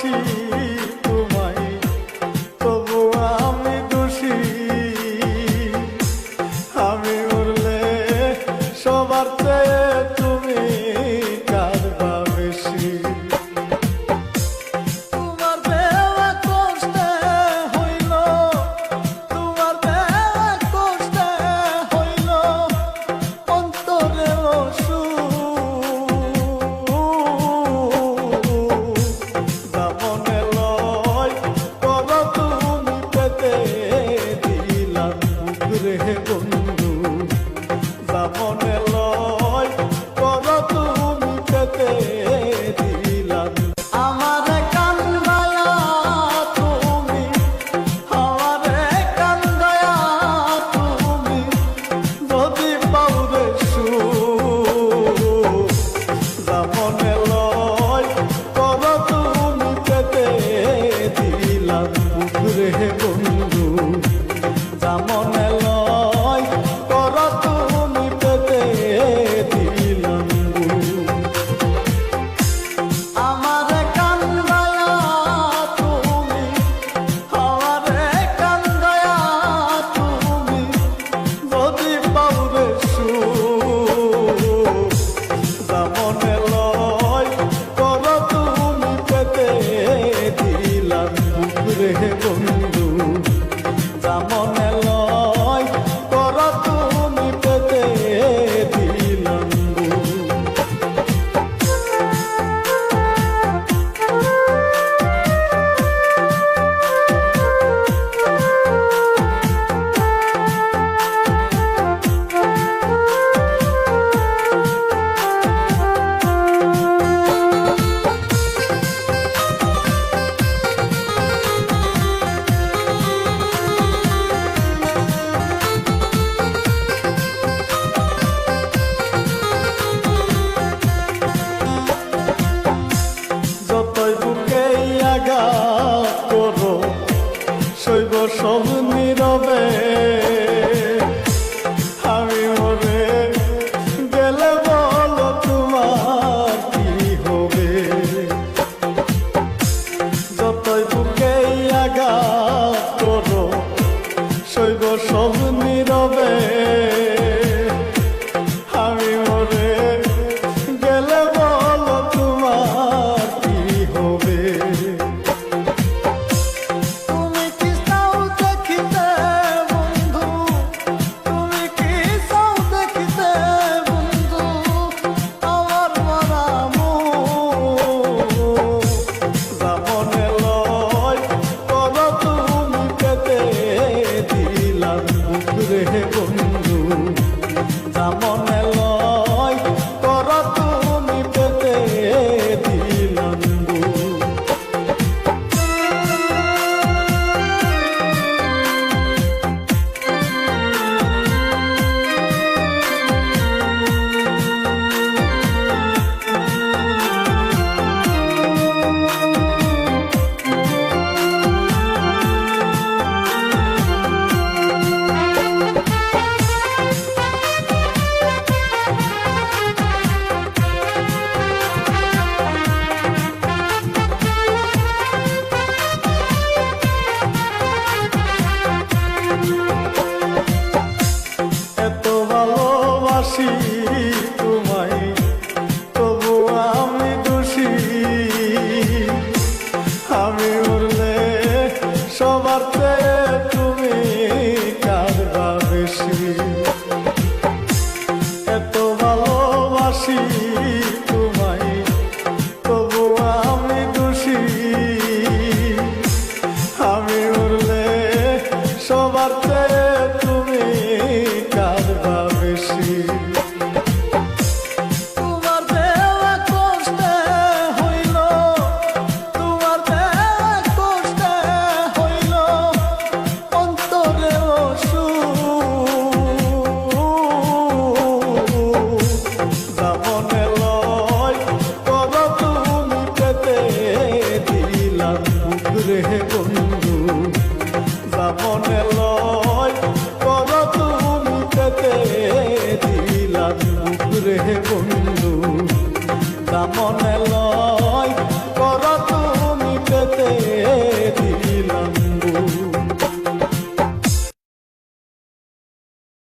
ভালোবাসি তোমায়, তবু আমি দোষী। আমি মরলে সবার চেয়ে তুমি কাঁদবা বেশি। তোমার দেওয়া কষ্টে হইল, তোমার দেওয়া কষ্টে হইল অন্তরের অসুখ। দামনে লয় করো তুমি পেতে দিলাম বুক রে বন্ধু। দামনে লয় করো তুমি পেতে দিলাম। আমারে কান্দায়া তুমি, আমারে কান্দায়া তুমি যদি পাও রে সুখ। দামনে লয় করো তুমি পেতে দিলাম বুক রে বন্ধু। দামনে লয় করো তুমি পেতে দিলাম বুক। আমারে কান্দায়া তুমি, আমারে কান্দায়া তুমি যদি পাও রে সুখ। দামনে লয় করো তুমি পেতে দিলাম বুক রে বন্ধু। দামনে লয় করো তুমি পেতে দিলাম বুক। যতই বুকে আঘাত করো সইব সব নীরবে। আমি মরে গেলে বলো তোমার কি হবে। যতই বুকে আঘাত করো সইব সব নীরবে। আমি মরে গেলে বলো তোমার কি হবে। তুমি কি চাও দেখিতে বন্ধু, তুমি কি চাও দেখিতে বন্ধু আমার মরা মুখ। দামনে লয় করো তুমি পেতে দিলাম বুক রে বন্ধু। দামনে লয় করো তুমি পেতে দিলাম বুক। এত ভালোবাসি তোমায়, তবু আমি দোষী। আমি মরলে সবার চেয়ে তুমি কাঁদবা বেশি। এত ভালোবাসি তোমায়, তবু আমি দোষী। আমি মরলে সবার চেয়ে তুমি কাঁদবা বেশি। তোমার দেওয়া কষ্টে হইল, তোমার দেওয়া কষ্টে হইল অন্তরের অসুখ। দামনে লয় করো তুমি পেতে দিলাম বুক রে